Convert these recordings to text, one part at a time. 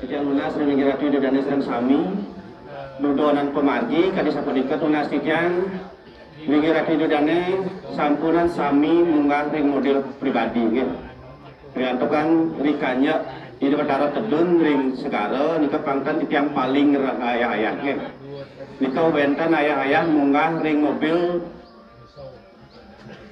Sekian lunas reminggi ratu dan serang sami. Nudonan pemargi kadis sapunika tunas titian reminggi ratu dan sampunan sami munggah ring model pribadi nggih. Riantokan rikanya di Batara Tedun ring segara nika pangkat titiang paling ayah-ayah nggih. Nika wenten ayah-ayah munggah ring mobil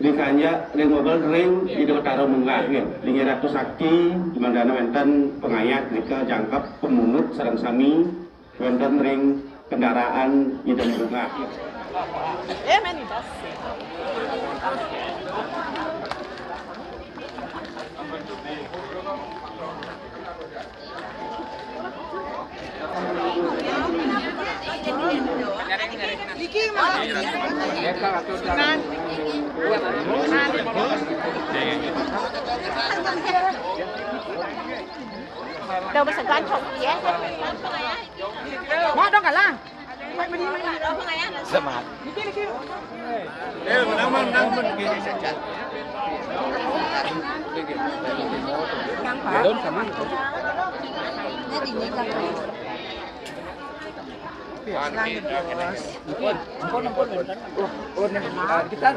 rikanya ring mobil ring di Batara munggah nggih. Ring Ratu Sakti di mandana wenten pengayat nika jangkep pemunut sareng sami wenten ring kendaraan ida munggah. Đâu mà sẵn con chồng vé Ngó đó cả lang Semangat.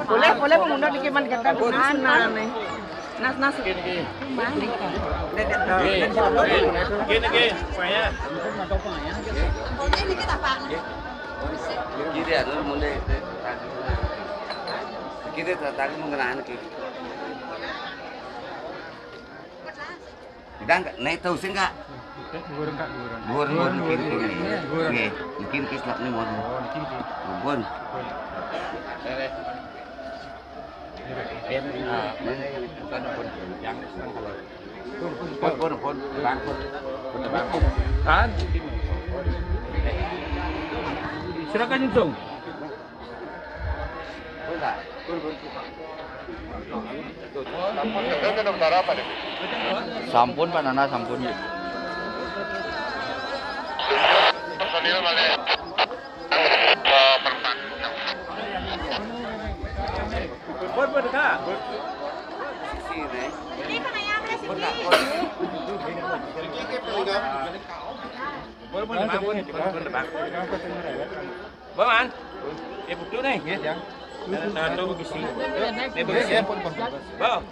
Boleh pemuda di kiman kita mana nih nas Gini, Gini adalah mulai kita tertarik mengenai kita naik tahu sih enggak? Bukan mungkin kislap nih mau bukan Silakan Jung. Sampun Pak Nana sampun. Bang Man, butuh nih, ya. Satu begisi. Begisi. Bang.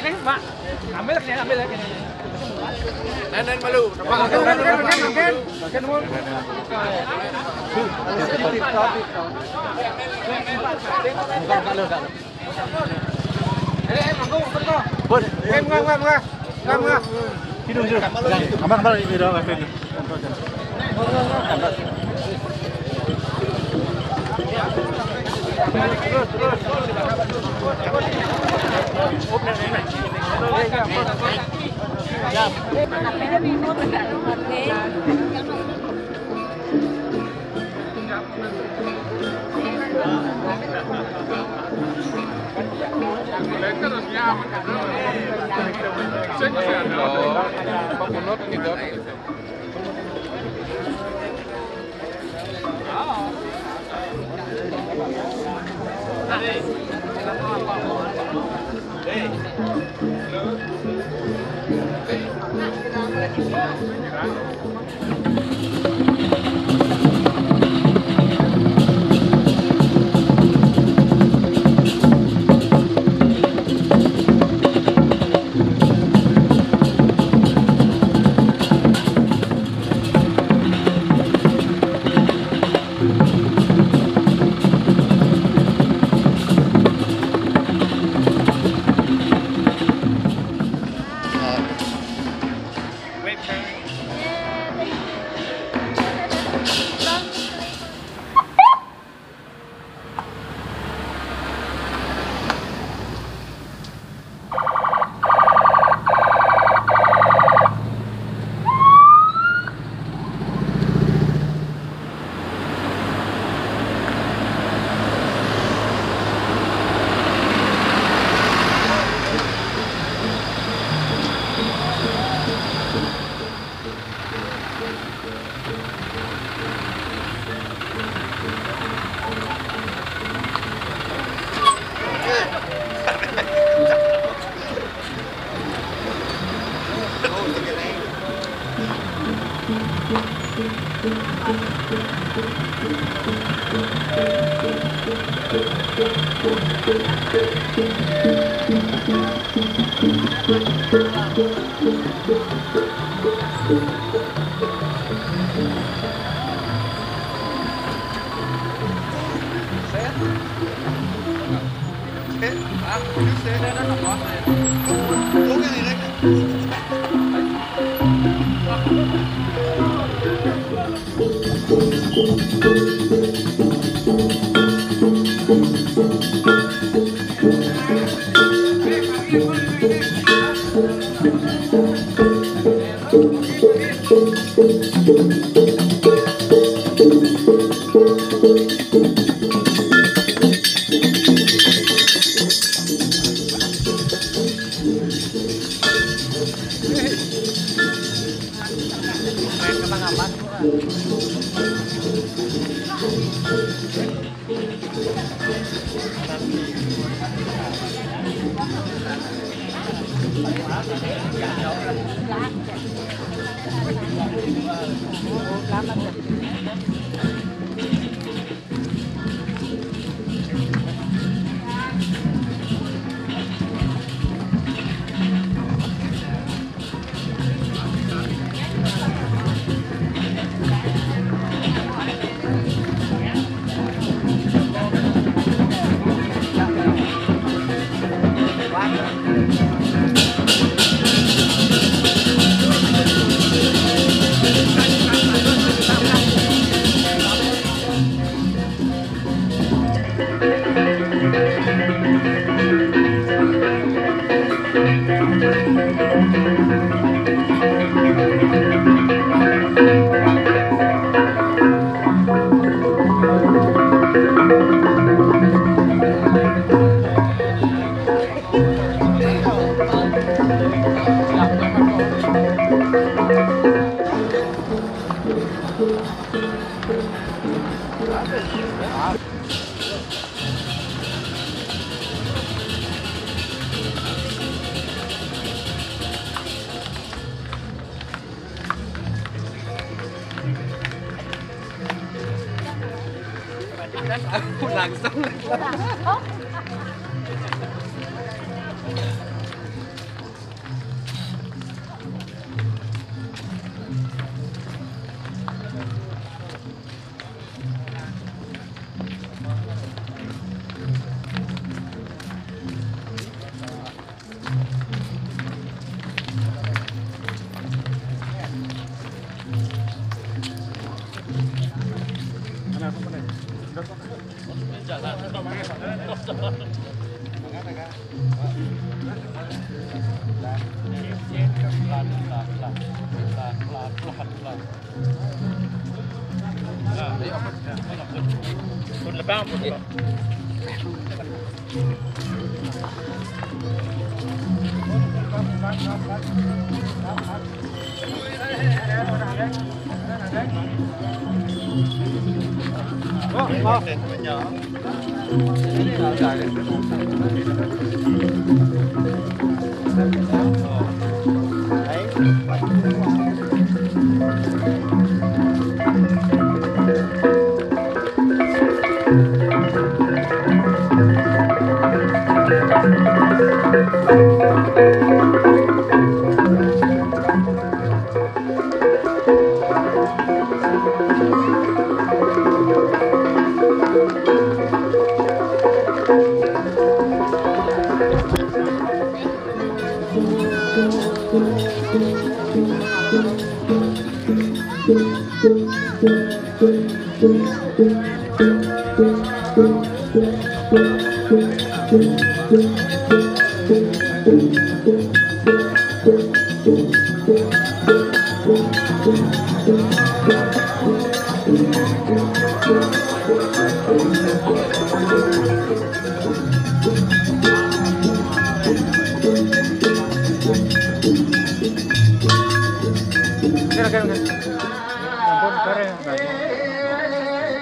Ini, Mbak. Ambil ya. Nenen malu. Langsung.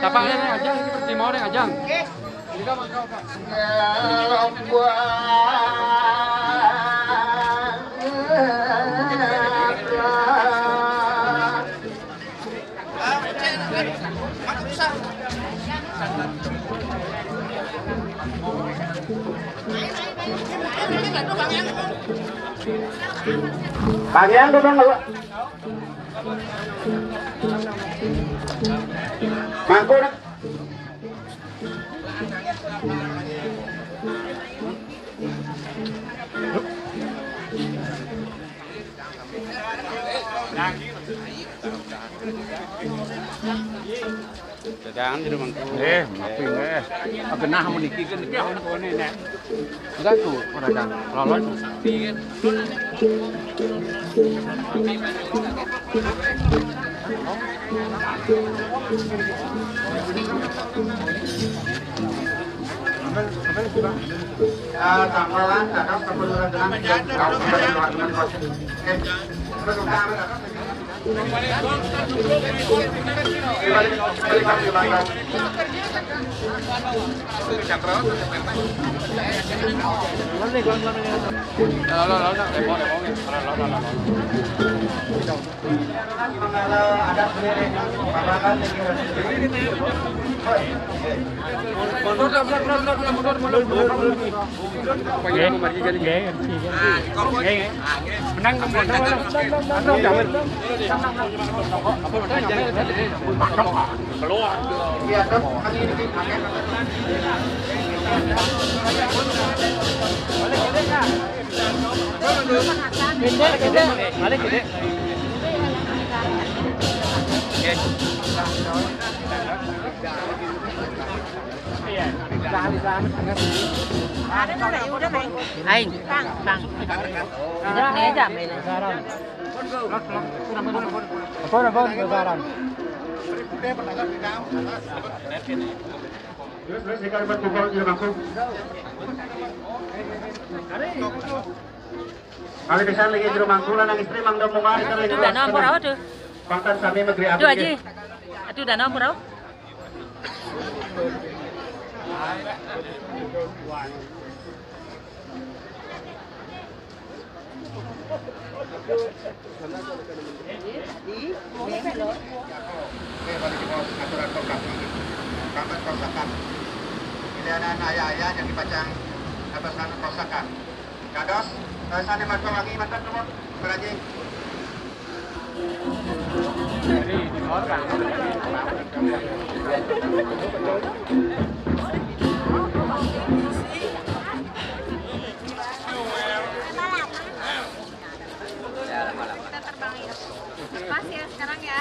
Tapaknya nih Ajang, ini seperti mau nih Ajang. Bagian duduk dulu. Mangkuk. Jangan jadi mangkuk. Maafin deh. Genah meniki kan iki hongkone nek. Enggak tuh, ora kan. Lolos tuh. tambahan ada keperluan dengan Anh, Bang. Jangan nih jam ini. Kali bisa lagi di rumah kulan yang istri mang dong mari kali Itu udah nomor apa tuh? Pangkat kami negeri Itu aja. Itu udah nomor apa? aturan kamar kosakan. Pilihan ayah-ayah yang dipajang atas nama kosakan. Kados, sana masuk lagi mantan nomor berani. Pas ya sekarang ya.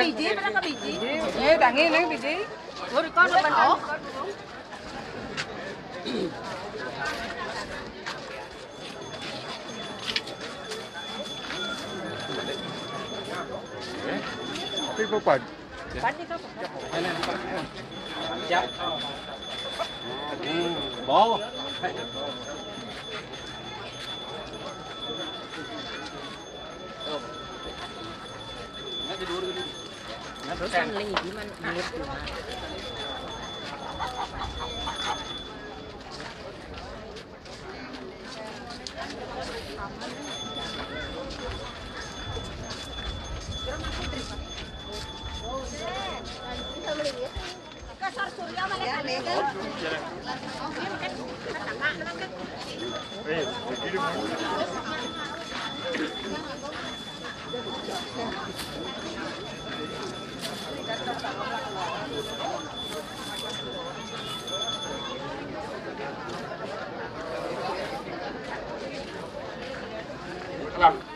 Biji, mana ke biji? Tangi nang biji. Gue record depan. Bố.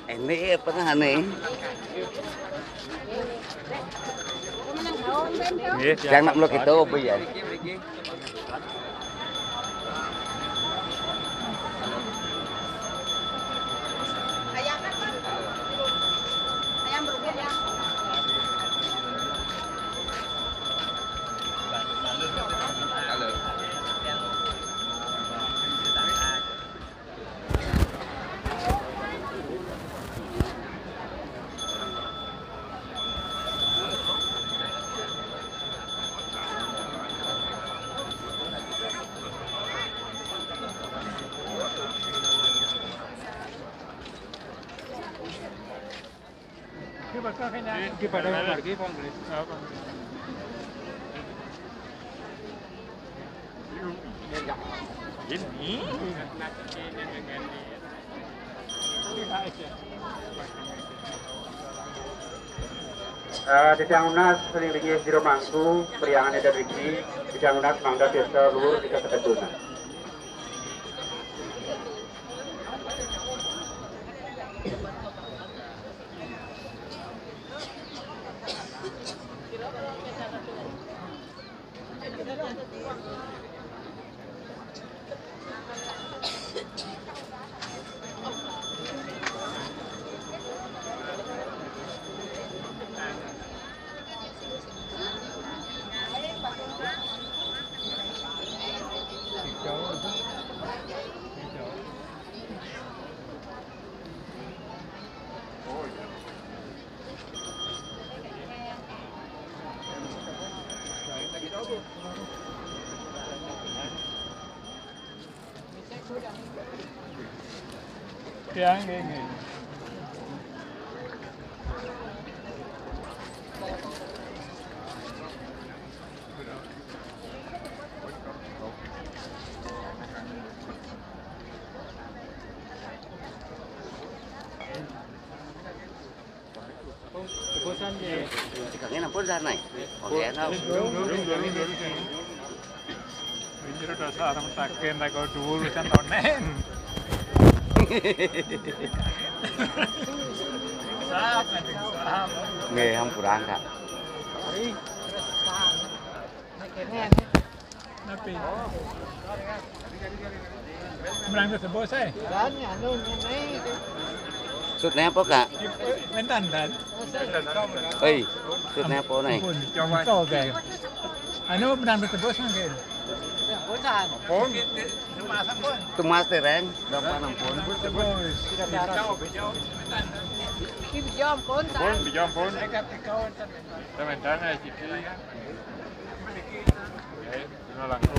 Ini pernah nih. Jangan nak itu apa ya? Ayam berubah ya. Tidang unas sering lagi jero mangku priangan ada riki tidang unas mangga desa luhur di ketetunan. Cái nào pun này, oke, tahu. Pinjir dasar orang taken tak kau dulu kan tonen. Nghề không kurang kak. Napi. Berangkat sebos saya. Sutnya apa kak? Mentan dan. Oi, sutnya apa nih? Pun coba. Toge. Anu berangkat sebos mungkin. Pun. Tumas tereng, dapat nampun. Sebos. Jom pun. Pun, bijam pun. Mentan aja sih. Ya, langsung.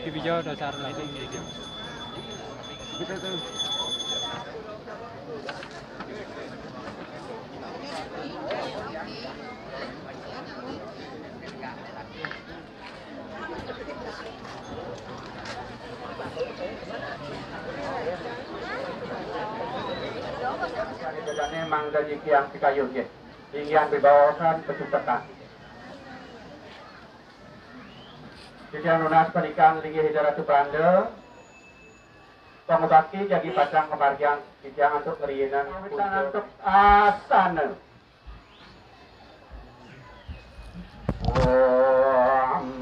Di video dasar lighting gitu. Gitu tuh. Bedanya mangga jiki yang kayu ya, yang dibawakan pecutekan. Tidang lunas pernikahan linggi hidara Supranda, pengobati jadi pasang kemargian tidang untuk ngeriinan untuk asana.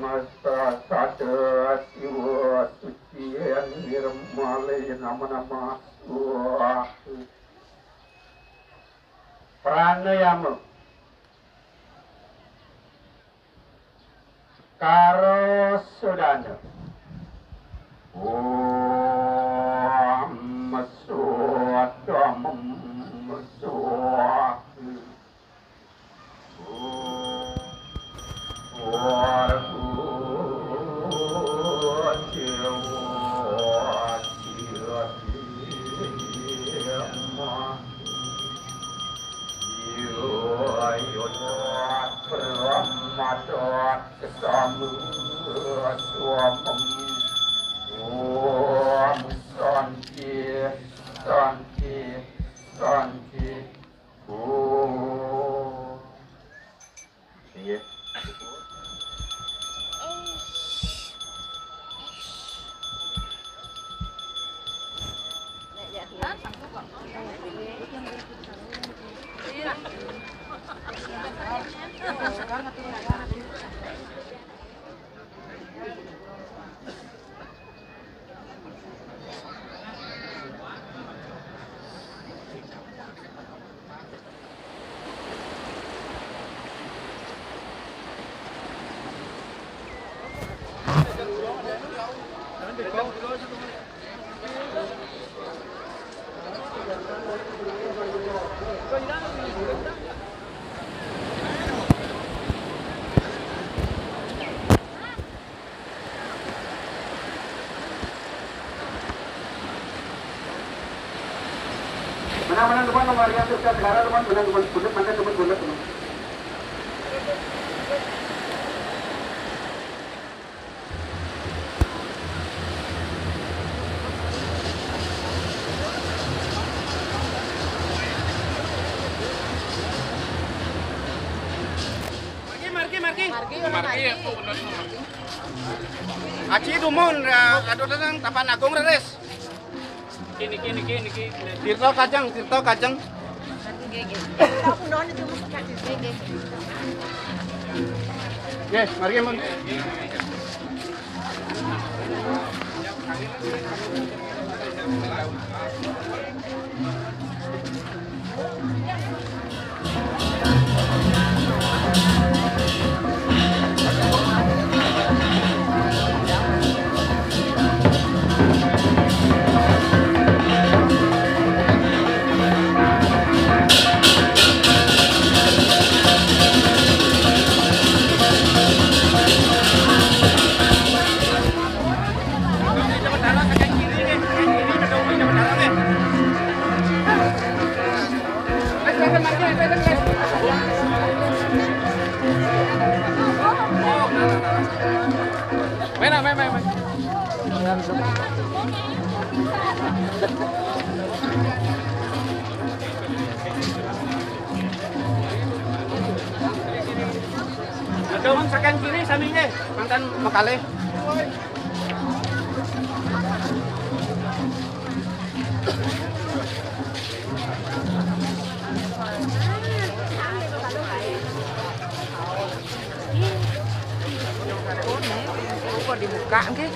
Masa sadat iwa sucian nirmale nama-nama pranayama karo sudana masuk Pengamanan teman nomor yang sudah negara teman bulan bulan mantan teman bulan teman. Marki. Aci dumon ado datang Tapan Agung reres. Kini. Tirto kacang. Aku non itu musik di Yes, mari mon. Daun sekian kiri sambilnya mantan Mekale. kok dibuka nggih.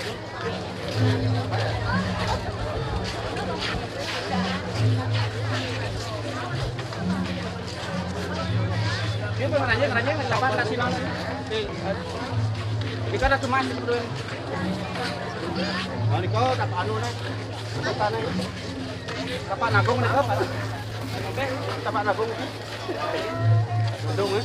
Dia ngerajin dapat nasi non. Jika ada cuma sebetulnya. Oh, niko dapat anu nih. Dapat nabung nih apa? Oke, dapat nabung. Nabung ya.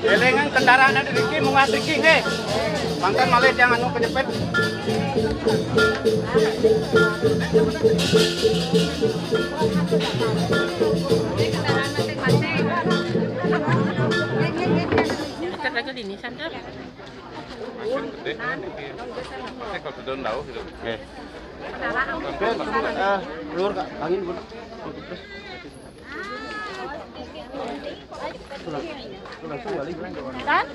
Elengan kendaraan ada Riki, munggah Riki, he. Mantan malah yang anu kejepit. Dekat aja di Nissan kan? Keluar Kak, angin pun. Kan?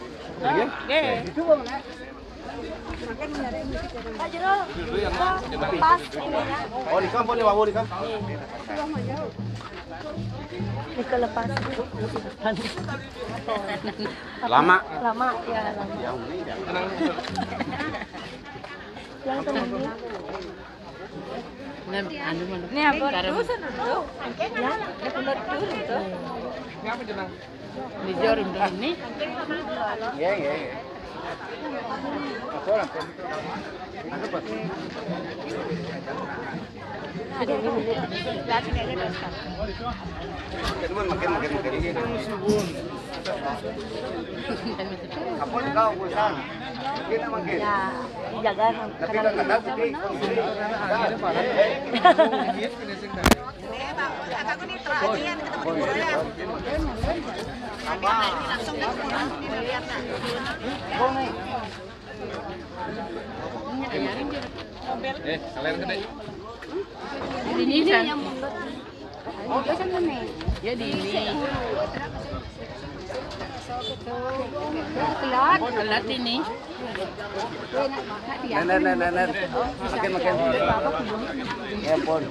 Pas. Oh, di kampung ni bawa di kampung. Dikelepas. Lama. Lama ya lama. Yang temen. Ini apa? Dulu sana dulu. Ya, benar dulu itu. Di jor ini. Ya, ya, ya. Apa kau pusang? Mungkin mungkin. Ya, jaga karena Kalian gede. ini yang mundur. Oh, kan nih. Ya di ini. Kelat ini. Nen. Makin. Ya pun.